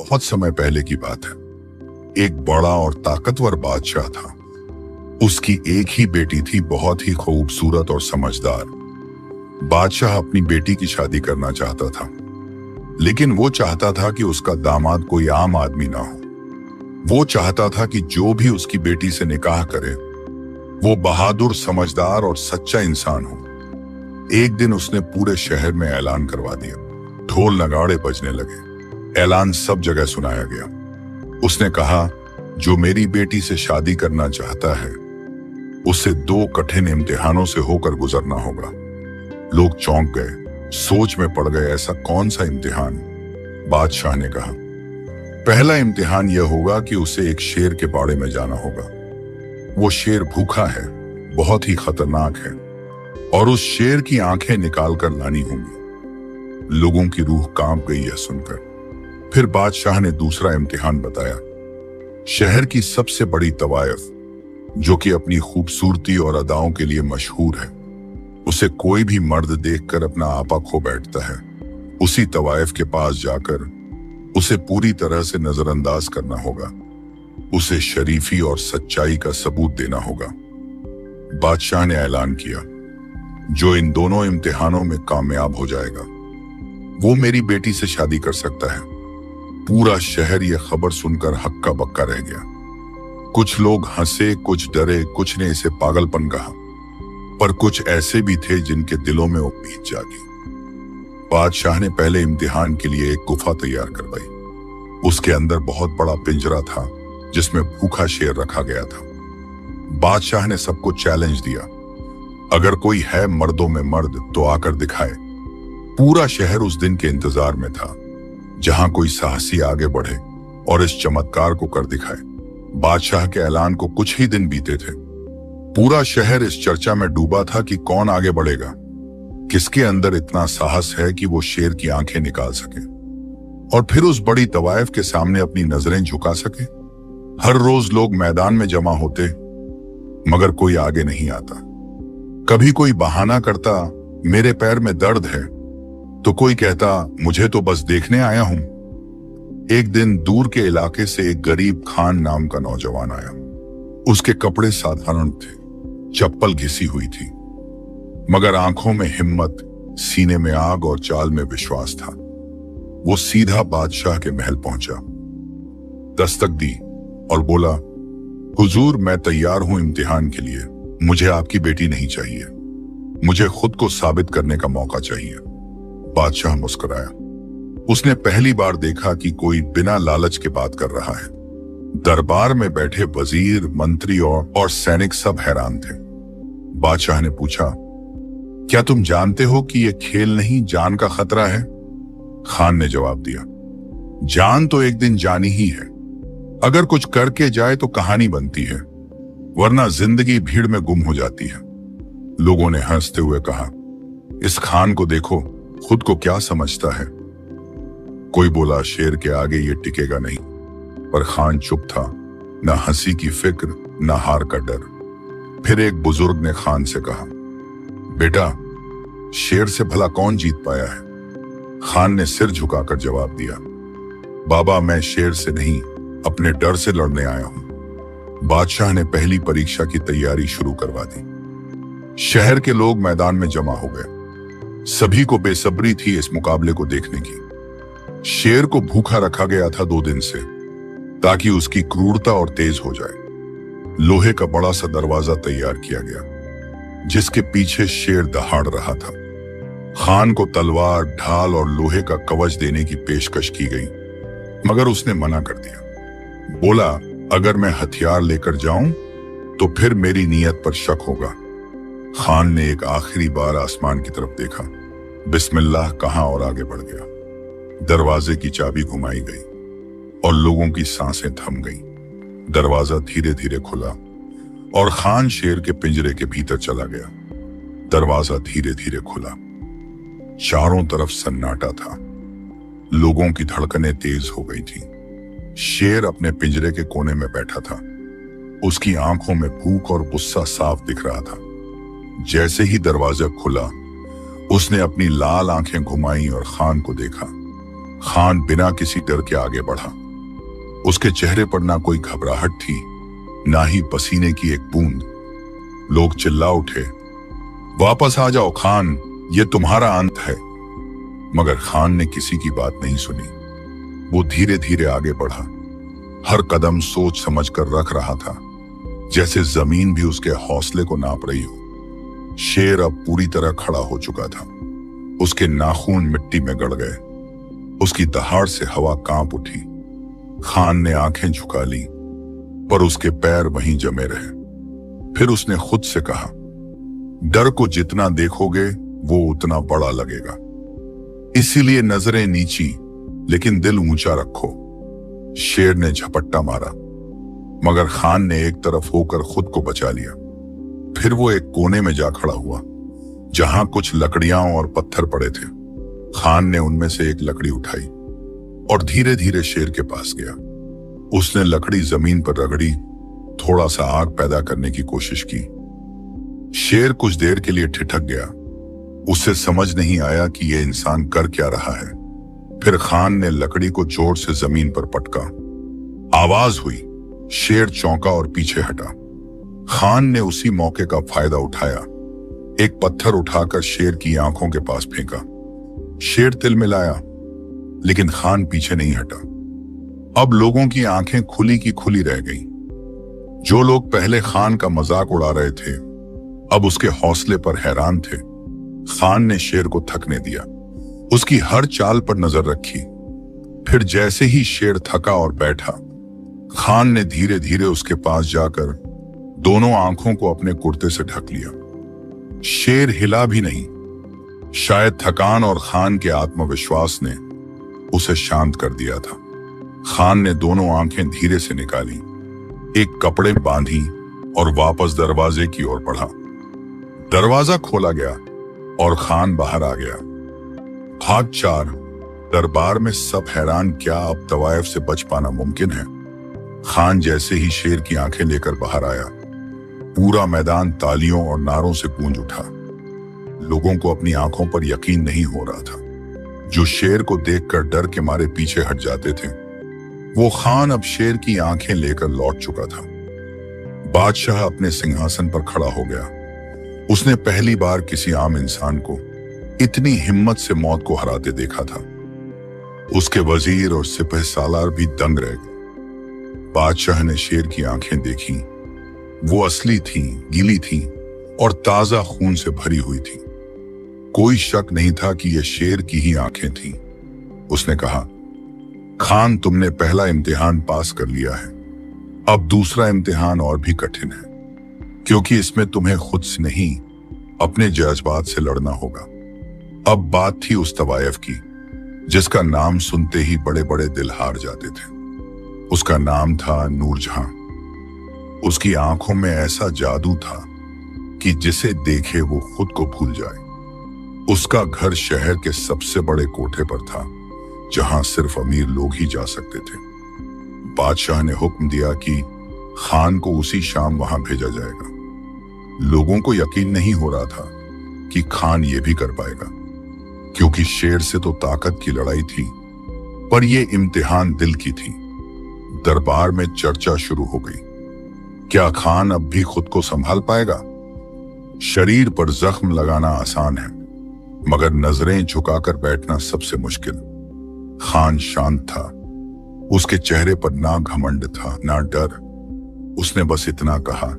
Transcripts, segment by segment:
बहुत समय पहले की बात है। एक बड़ा और ताकतवर बादशाह था। उसकी एक ही बेटी थी, बहुत ही खूबसूरत और समझदार। बादशाह अपनी बेटी की शादी करना चाहता था, लेकिन वो चाहता था कि उसका दामाद कोई आम आदमी ना हो। वो चाहता था कि जो भी उसकी बेटी से निकाह करे वो बहादुर, समझदार और सच्चा इंसान हो। एक दिन उसने पूरे शहर में ऐलान करवा दिया। ढोल नगाड़े बजने लगे। ऐलान सब जगह सुनाया गया। उसने कहा, जो मेरी बेटी से शादी करना चाहता है उसे 2 कठिन इम्तिहानों से होकर गुजरना होगा। लोग चौंक गए, सोच में पड़ गए, ऐसा कौन सा इम्तिहान? बादशाह ने कहा, पहला इम्तिहान यह होगा कि उसे एक शेर के बाड़े में जाना होगा। वो शेर भूखा है, बहुत ही खतरनाक है, और उस शेर की आंखें निकाल कर लानी होंगी। लोगों की रूह कांप गई यह सुनकर। फिर बादशाह ने दूसरा इम्तिहान बताया। शहर की सबसे बड़ी तवायफ, जो कि अपनी खूबसूरती और अदाओं के लिए मशहूर है, उसे कोई भी मर्द देखकर अपना आपा खो बैठता है। उसी तवायफ के पास जाकर उसे पूरी तरह से नजरअंदाज करना होगा। उसे शरीफी और सच्चाई का सबूत देना होगा। बादशाह ने ऐलान किया, जो इन दोनों इम्तिहानों में कामयाब हो जाएगा वो मेरी बेटी से शादी कर सकता है। पूरा शहर यह खबर सुनकर हक्का बक्का रह गया। कुछ लोग हंसे, कुछ डरे, कुछ ने इसे पागलपन कहा, पर कुछ ऐसे भी थे जिनके दिलों में उम्मीद जागी। बादशाह ने पहले इम्तिहान के लिए एक गुफा तैयार करवाई। उसके अंदर बहुत बड़ा पिंजरा था जिसमें भूखा शेर रखा गया था। बादशाह ने सबको चैलेंज दिया, अगर कोई है मर्दों में मर्द तो आकर दिखाए। पूरा शहर उस दिन के इंतजार में था जहां कोई साहसी आगे बढ़े और इस चमत्कार को कर दिखाए। बादशाह के ऐलान को कुछ ही दिन बीते थे। पूरा शहर इस चर्चा में डूबा था कि कौन आगे बढ़ेगा, किसके अंदर इतना साहस है कि वो शेर की आंखें निकाल सके और फिर उस बड़ी तवायफ के सामने अपनी नजरें झुका सके। हर रोज लोग मैदान में जमा होते, मगर कोई आगे नहीं आता। कभी कोई बहाना करता, मेरे पैर में दर्द है, तो कोई कहता, मुझे तो बस देखने आया हूं। एक दिन दूर के इलाके से एक गरीब खान नाम का नौजवान आया। उसके कपड़े साधारण थे, चप्पल घिसी हुई थी, मगर आंखों में हिम्मत, सीने में आग और चाल में विश्वास था। वो सीधा बादशाह के महल पहुंचा, दस्तक दी और बोला, हुजूर, मैं तैयार हूं इम्तिहान के लिए। मुझे आपकी बेटी नहीं चाहिए, मुझे खुद को साबित करने का मौका चाहिए। बादशाह मुस्कुराया। उसने पहली बार देखा कि कोई बिना लालच के बात कर रहा है। दरबार में बैठे वजीर, मंत्री और सैनिक सब हैरान थे। बादशाह ने पूछा, क्या तुम जानते हो कि यह खेल नहीं, जान का खतरा है? खान ने जवाब दिया, जान तो एक दिन जानी ही है। अगर कुछ करके जाए तो कहानी बनती है, वरना जिंदगी भीड़ में गुम हो जाती है। लोगों ने हंसते हुए कहा, इस खान को देखो, खुद को क्या समझता है। कोई बोला, शेर के आगे ये टिकेगा नहीं। पर खान चुप था, ना हंसी की फिक्र, ना हार का डर। फिर एक बुजुर्ग ने खान से कहा, बेटा, शेर से भला कौन जीत पाया है? खान ने सिर झुकाकर जवाब दिया, बाबा, मैं शेर से नहीं, अपने डर से लड़ने आया हूं। बादशाह ने पहली परीक्षा की तैयारी शुरू करवा दी। शहर के लोग मैदान में जमा हो गए। सभी को बेसब्री थी इस मुकाबले को देखने की। शेर को भूखा रखा गया था 2 दिन से, ताकि उसकी क्रूरता और तेज हो जाए। लोहे का बड़ा सा दरवाजा तैयार किया गया, जिसके पीछे शेर दहाड़ रहा था। खान को तलवार, ढाल और लोहे का कवच देने की पेशकश की गई, मगर उसने मना कर दिया। बोला, अगर मैं हथियार लेकर जाऊं तो फिर मेरी नीयत पर शक होगा। खान ने एक आखिरी बार आसमान की तरफ देखा, बिस्मिल्लाह कहा और आगे बढ़ गया। दरवाजे की चाबी घुमाई गई और लोगों की सांसें थम गईं। दरवाजा धीरे धीरे खुला और खान शेर के पिंजरे के भीतर चला गया। दरवाजा धीरे धीरे खुला। चारों तरफ सन्नाटा था। लोगों की धड़कनें तेज हो गई थीं। शेर अपने पिंजरे के कोने में बैठा था। उसकी आंखों में भूख और गुस्सा साफ दिख रहा था। जैसे ही दरवाजा खुला, उसने अपनी लाल आंखें घुमाई और खान को देखा। खान बिना किसी डर के आगे बढ़ा। उसके चेहरे पर ना कोई घबराहट थी, ना ही पसीने की एक बूंद। लोग चिल्ला उठे, वापस आ जाओ खान, ये तुम्हारा अंत है। मगर खान ने किसी की बात नहीं सुनी। वो धीरे धीरे आगे बढ़ा, हर कदम सोच समझ कर रख रहा था, जैसे जमीन भी उसके हौसले को नाप रही हो। शेर अब पूरी तरह खड़ा हो चुका था। उसके नाखून मिट्टी में गड़ गए। उसकी दहाड़ से हवा कांप उठी। खान ने आंखें झुका ली, पर उसके पैर वहीं जमे रहे। फिर उसने खुद से कहा, डर को जितना देखोगे वो उतना बड़ा लगेगा, इसीलिए नजरें नीची लेकिन दिल ऊंचा रखो। शेर ने झपट्टा मारा, मगर खान ने एक तरफ होकर खुद को बचा लिया। फिर वो एक कोने में जा खड़ा हुआ, जहां कुछ लकड़ियां और पत्थर पड़े थे। खान ने उनमें से एक लकड़ी उठाई और धीरे धीरे शेर के पास गया। उसने लकड़ी जमीन पर रगड़ी, थोड़ा सा आग पैदा करने की कोशिश की। शेर कुछ देर के लिए ठिठक गया। उसे समझ नहीं आया कि यह इंसान कर क्या रहा है। फिर खान ने लकड़ी को जोर से जमीन पर पटका। आवाज हुई। शेर चौंका और पीछे हटा। खान ने उसी मौके का फायदा उठाया। एक पत्थर उठाकर शेर की आंखों के पास फेंका। शेर तिलमिलाया, लेकिन खान पीछे नहीं हटा। अब लोगों की आंखें खुली की खुली रह गईं। जो लोग पहले खान का मजाक उड़ा रहे थे, अब उसके हौसले पर हैरान थे। खान ने शेर को थकने दिया, उसकी हर चाल पर नजर रखी। फिर जैसे ही शेर थका और बैठा, खान ने धीरे धीरे उसके पास जाकर दोनों आंखों को अपने कुर्ते से ढक लिया। शेर हिला भी नहीं। शायद थकान और खान के आत्मविश्वास ने उसे शांत कर दिया था। खान ने दोनों आंखें धीरे से निकाली, एक कपड़े बांधी और वापस दरवाजे की ओर बढ़ा। दरवाजा खोला गया और खान बाहर आ गया। भाग 4। दरबार में सब हैरान, क्या अब तवायफ से बच पाना मुमकिन है? खान जैसे ही शेर की आंखें लेकर बाहर आया, पूरा मैदान तालियों और नारों से गूंज उठा। लोगों को अपनी आंखों पर यकीन नहीं हो रहा था। जो शेर को देखकर डर के मारे पीछे हट जाते थे, वो खान अब शेर की आंखें लेकर लौट चुका था। बादशाह अपने सिंहासन पर खड़ा हो गया। उसने पहली बार किसी आम इंसान को इतनी हिम्मत से मौत को हराते देखा था। उसके वजीर और सिपह सालार भी दंग रह गए। बादशाह ने शेर की आंखें देखी। वो असली थीं, गीली थीं और ताजा खून से भरी हुई थीं। कोई शक नहीं था कि ये शेर की ही आंखें थीं। उसने कहा, खान, तुमने पहला इम्तिहान पास कर लिया है। अब दूसरा इम्तिहान और भी कठिन है, क्योंकि इसमें तुम्हें खुद से नहीं, अपने जज्बात से लड़ना होगा। अब बात थी उस तवायफ की जिसका नाम सुनते ही बड़े बड़े दिल हार जाते थे। उसका नाम था नूरजहां। उसकी आंखों में ऐसा जादू था कि जिसे देखे वो खुद को भूल जाए। उसका घर शहर के सबसे बड़े कोठे पर था, जहां सिर्फ अमीर लोग ही जा सकते थे। बादशाह ने हुक्म दिया कि खान को उसी शाम वहां भेजा जाएगा। लोगों को यकीन नहीं हो रहा था कि खान ये भी कर पाएगा, क्योंकि शेर से तो ताकत की लड़ाई थी, पर यह इम्तिहान दिल की थी। दरबार में चर्चा शुरू हो गई। क्या खान अब भी खुद को संभाल पाएगा? शरीर पर जख्म लगाना आसान है, मगर नजरें झुकाकर बैठना सबसे मुश्किल। खान शांत था। उसके चेहरे पर ना घमंड था, ना डर। उसने बस इतना कहा,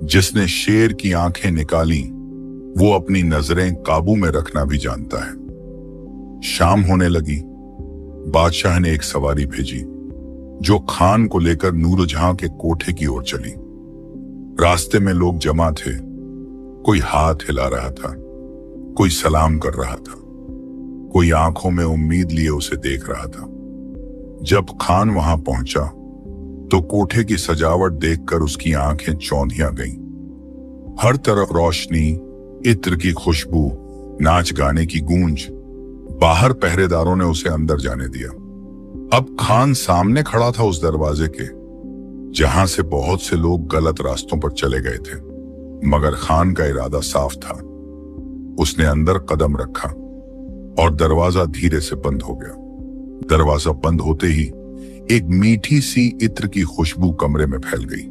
जिसने शेर की आंखें निकाली, वो अपनी नजरें काबू में रखना भी जानता है। शाम होने लगी। बादशाह ने एक सवारी भेजी, जो खान को लेकर नूरजहां के कोठे की ओर चली। रास्ते में लोग जमा थे। कोई हाथ हिला रहा था, कोई सलाम कर रहा था, कोई आंखों में उम्मीद लिए उसे देख रहा था। जब खान वहां पहुंचा तो कोठे की सजावट देखकर उसकी आंखें चौंधियां गईं। हर तरफ रोशनी, इत्र की खुशबू, नाच गाने की गूंज। बाहर पहरेदारों ने उसे अंदर जाने दिया। अब खान सामने खड़ा था उस दरवाजे के, जहां से बहुत से लोग गलत रास्तों पर चले गए थे, मगर खान का इरादा साफ था। उसने अंदर कदम रखा और दरवाजा धीरे से बंद हो गया। दरवाजा बंद होते ही एक मीठी सी इत्र की खुशबू कमरे में फैल गई।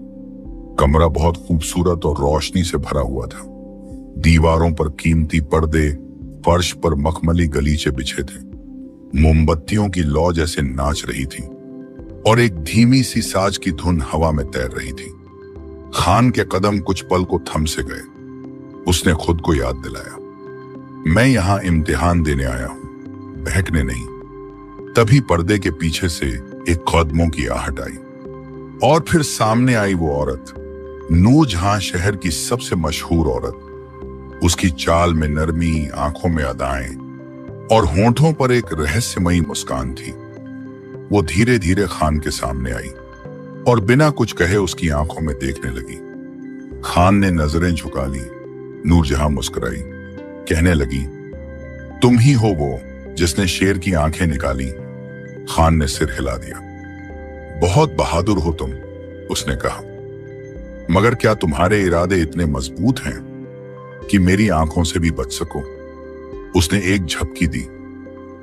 कमरा बहुत खूबसूरत और रोशनी से भरा हुआ था। दीवारों पर कीमती पर्दे, फर्श पर मखमली गलीचे बिछे थे। मोमबत्तियों की लौ जैसे नाच रही थी और एक धीमी सी साज की धुन हवा में तैर रही थी। खान के कदम कुछ पल को थम से गए। उसने खुद को याद दिलाया, मैं यहां इम्तिहान देने आया हूं, बहकने नहीं। तभी पर्दे के पीछे से एक कदमों की आहट आई और फिर सामने आई वो औरत, नूरजहां शहर की सबसे मशहूर औरत। उसकी चाल में नरमी, आंखों में अदाएं और होंठों पर एक रहस्यमयी मुस्कान थी। वो धीरे धीरे खान के सामने आई और बिना कुछ कहे उसकी आंखों में देखने लगी। खान ने नजरें झुका ली। नूरजहां मुस्कुराई, कहने लगी, तुम ही हो वो जिसने शेर की आंखें निकाली। खान ने सिर हिला दिया। बहुत बहादुर हो तुम, उसने कहा, मगर क्या तुम्हारे इरादे इतने मजबूत हैं कि मेरी आंखों से भी बच सको? उसने एक झपकी दी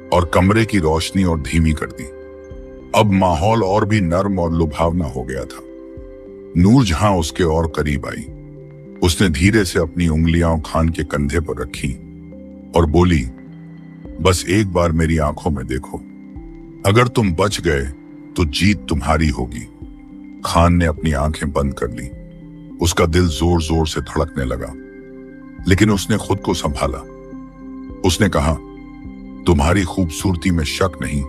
और कमरे की रोशनी और धीमी कर दी। अब माहौल और भी नर्म और लुभावना हो गया था। नूरजहां उसके और करीब आई। उसने धीरे से अपनी उंगलियां खान के कंधे पर रखी और बोली, बस एक बार मेरी आंखों में देखो। अगर तुम बच गए तो जीत तुम्हारी होगी। खान ने अपनी आंखें बंद कर ली। उसका दिल जोर जोर से धड़कने लगा, लेकिन उसने खुद को संभाला। उसने कहा, तुम्हारी खूबसूरती में शक नहीं,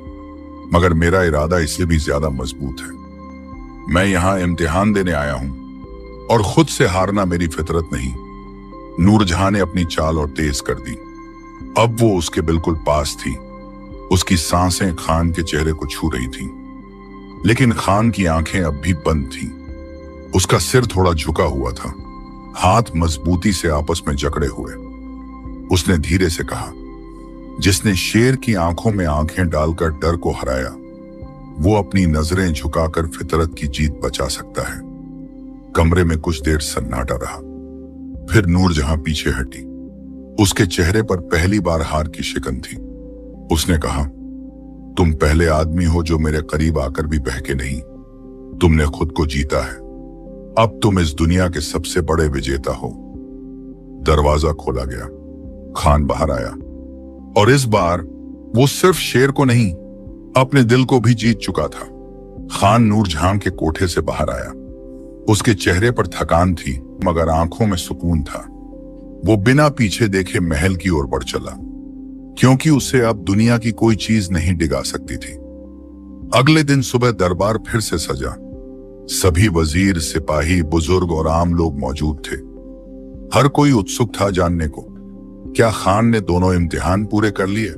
मगर मेरा इरादा इससे भी ज्यादा मजबूत है। मैं यहां इम्तिहान देने आया हूं और खुद से हारना मेरी फितरत नहीं। नूरजहां ने अपनी चाल और तेज कर दी। अब वो उसके बिल्कुल पास थी। उसकी सांसें खान के चेहरे को छू रही थीं, लेकिन खान की आंखें अब भी बंद थीं। उसका सिर थोड़ा झुका हुआ था, हाथ मजबूती से आपस में जकड़े हुए। उसने धीरे से कहा, जिसने शेर की आंखों में आंखें डालकर डर को हराया, वो अपनी नजरें झुकाकर फितरत की जीत बचा सकता है। कमरे में कुछ देर सन्नाटा रहा। फिर नूरजहां पीछे हटी। उसके चेहरे पर पहली बार हार की शिकन थी। उसने कहा, तुम पहले आदमी हो जो मेरे करीब आकर भी बहके नहीं। तुमने खुद को जीता है। अब तुम इस दुनिया के सबसे बड़े विजेता हो। दरवाजा खोला गया। खान बाहर आया और इस बार वो सिर्फ शेर को नहीं, अपने दिल को भी जीत चुका था। खान नूरजहां के कोठे से बाहर आया। उसके चेहरे पर थकान थी, मगर आंखों में सुकून था। वो बिना पीछे देखे महल की ओर बढ़ चला, क्योंकि उसे अब दुनिया की कोई चीज नहीं डिगा सकती थी। अगले दिन सुबह दरबार फिर से सजा। सभी वजीर, सिपाही, बुजुर्ग और आम लोग मौजूद थे। हर कोई उत्सुक था जानने को, क्या खान ने दोनों इम्तिहान पूरे कर लिए?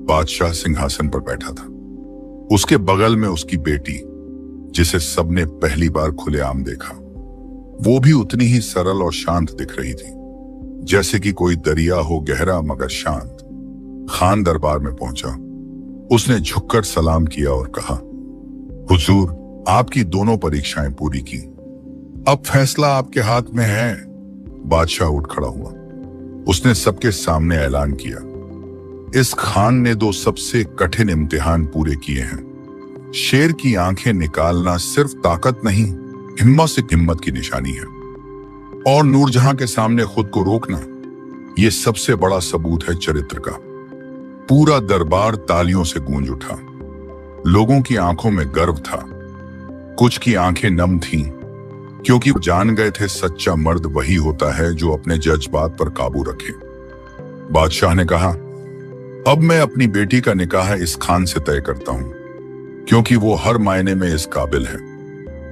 बादशाह सिंहासन पर बैठा था। उसके बगल में उसकी बेटी, जिसे सबने पहली बार खुलेआम देखा। वो भी उतनी ही सरल और शांत दिख रही थी, जैसे कि कोई दरिया हो, गहरा मगर शांत। खान दरबार में पहुंचा। उसने झुककर सलाम किया और कहा, हुजूर, आपकी दोनों परीक्षाएं पूरी की। अब फैसला आपके हाथ में है। बादशाह उठ खड़ा हुआ। उसने सबके सामने ऐलान किया, इस खान ने दो सबसे कठिन इम्तिहान पूरे किए हैं। शेर की आंखें निकालना सिर्फ ताकत नहीं, हिम्मत की निशानी है, और नूरजहां के सामने खुद को रोकना, यह सबसे बड़ा सबूत है चरित्र का। पूरा दरबार तालियों से गूंज उठा। लोगों की आंखों में गर्व था, कुछ की आंखें नम थीं, क्योंकि वो जान गए थे सच्चा मर्द वही होता है जो अपने जज्बात पर काबू रखे। बादशाह ने कहा, अब मैं अपनी बेटी का निकाह इस खान से तय करता हूं, क्योंकि वो हर मायने में इस काबिल है।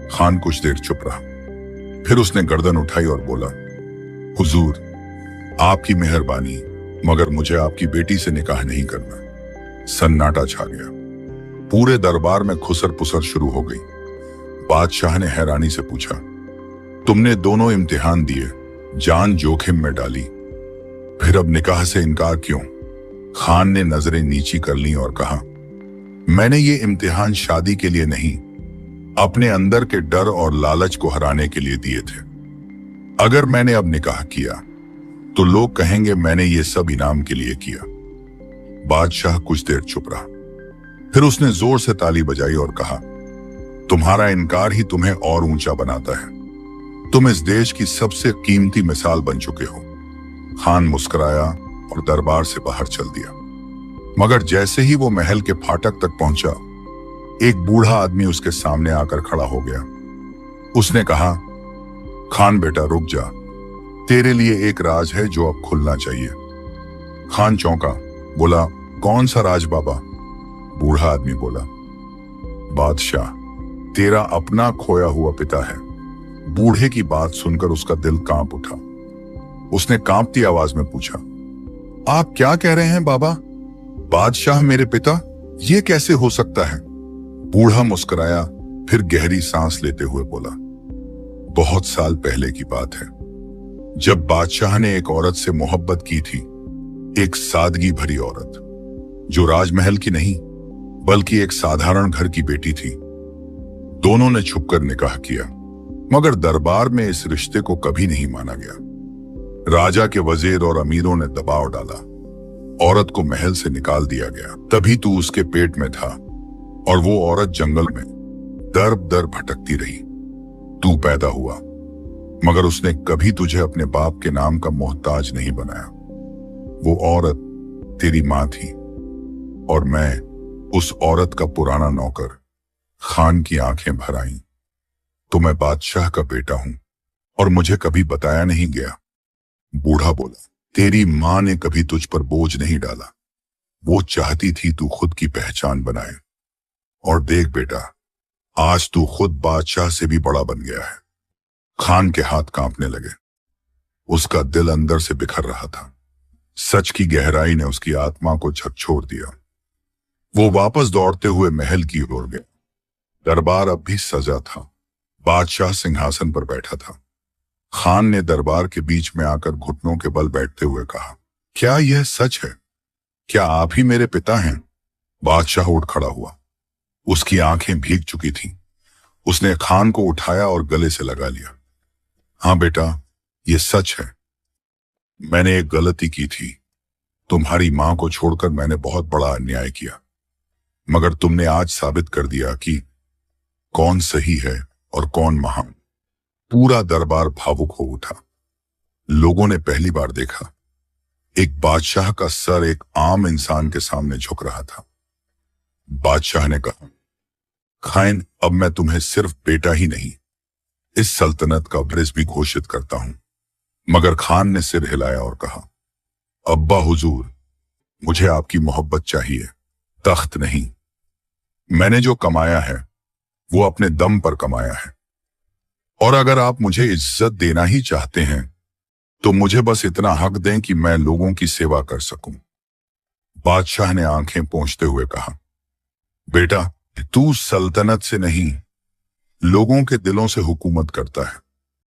खान कुछ देर चुप रहा, फिर उसने गर्दन उठाई और बोला, हुजूर, आपकी मेहरबानी, मगर मुझे आपकी बेटी से निकाह नहीं करना। सन्नाटा छा गया। पूरे दरबार में खुसर पुसर शुरू हो गई। बादशाह ने हैरानी से पूछा, तुमने दोनों इम्तिहान दिए, जान जोखिम में डाली, फिर अब निकाह से इनकार क्यों? खान ने नजरें नीची कर ली और कहा, मैंने ये इम्तिहान शादी के लिए नहीं, अपने अंदर के डर और लालच को हराने के लिए दिए थे। अगर मैंने अब निकाह किया तो लोग कहेंगे मैंने ये सब इनाम के लिए किया। बादशाह कुछ देर चुप रहा, फिर उसने जोर से ताली बजाई और कहा, तुम्हारा इनकार ही तुम्हें और ऊंचा बनाता है। तुम इस देश की सबसे कीमती मिसाल बन चुके हो। खान मुस्कुराया और दरबार से बाहर चल दिया। मगर जैसे ही वो महल के फाटक तक पहुंचा, एक बूढ़ा आदमी उसके सामने आकर खड़ा हो गया। उसने कहा, खान बेटा रुक जा, तेरे लिए एक राज है जो अब खुलना चाहिए। खान चौंका, बोला, कौन सा राज बाबा? बूढ़ा आदमी बोला, बादशाह, तेरा अपना खोया हुआ पिता है। बूढ़े की बात सुनकर उसका दिल कांप उठा। उसने कांपती आवाज में पूछा, आप क्या कह रहे हैं बाबा? बादशाह मेरे पिता? ये कैसे हो सकता है? बूढ़ा मुस्कुराया, फिर गहरी सांस लेते हुए बोला, बहुत साल पहले की बात है, जब बादशाह ने एक औरत से मोहब्बत की थी। एक सादगी भरी औरत, जो राजमहल की नहीं बल्कि एक साधारण घर की बेटी थी। दोनों ने छुपकर निकाह किया, मगर दरबार में इस रिश्ते को कभी नहीं माना गया। राजा के वजीर और अमीरों ने दबाव डाला। औरत को महल से निकाल दिया गया। तभी तू उसके पेट में था और वो औरत जंगल में दर दर भटकती रही। तू पैदा हुआ, मगर उसने कभी तुझे अपने बाप के नाम का मोहताज नहीं बनाया। वो औरत तेरी मां थी और मैं उस औरत का पुराना नौकर। खान की आंखें भर आईं। तो मैं बादशाह का बेटा हूं और मुझे कभी बताया नहीं गया। बूढ़ा बोला, तेरी मां ने कभी तुझ पर बोझ नहीं डाला। वो चाहती थी तू खुद की पहचान बनाए। और देख बेटा, आज तू खुद बादशाह से भी बड़ा बन गया है। खान के हाथ कांपने लगे। उसका दिल अंदर से बिखर रहा था। सच की गहराई ने उसकी आत्मा को झकझोर दिया। वो वापस दौड़ते हुए महल की ओर गया। दरबार अब भी सजा था। बादशाह सिंहासन पर बैठा था। खान ने दरबार के बीच में आकर घुटनों के बल बैठते हुए कहा, क्या यह सच है? क्या आप ही मेरे पिता हैं? बादशाह उठ खड़ा हुआ। उसकी आंखें भीग चुकी थीं। उसने खान को उठाया और गले से लगा लिया। हाँ बेटा, यह सच है। मैंने एक गलती की थी। तुम्हारी मां को छोड़कर मैंने बहुत बड़ा अन्याय किया, मगर तुमने आज साबित कर दिया कि कौन सही है और कौन महान। पूरा दरबार भावुक हो उठा। लोगों ने पहली बार देखा, एक बादशाह का सर एक आम इंसान के सामने झुक रहा था। बादशाह ने कहा, खान, अब मैं तुम्हें सिर्फ बेटा ही नहीं, इस सल्तनत का वारिस भी घोषित करता हूं। मगर खान ने सिर हिलाया और कहा, अब्बा हुजूर, मुझे आपकी मोहब्बत चाहिए, तख्त नहीं। मैंने जो कमाया है वो अपने दम पर कमाया है, और अगर आप मुझे इज्जत देना ही चाहते हैं तो मुझे बस इतना हक दें कि मैं लोगों की सेवा कर सकूं। बादशाह ने आंखें पोंछते हुए कहा, बेटा, तू सल्तनत से नहीं, लोगों के दिलों से हुकूमत करता है।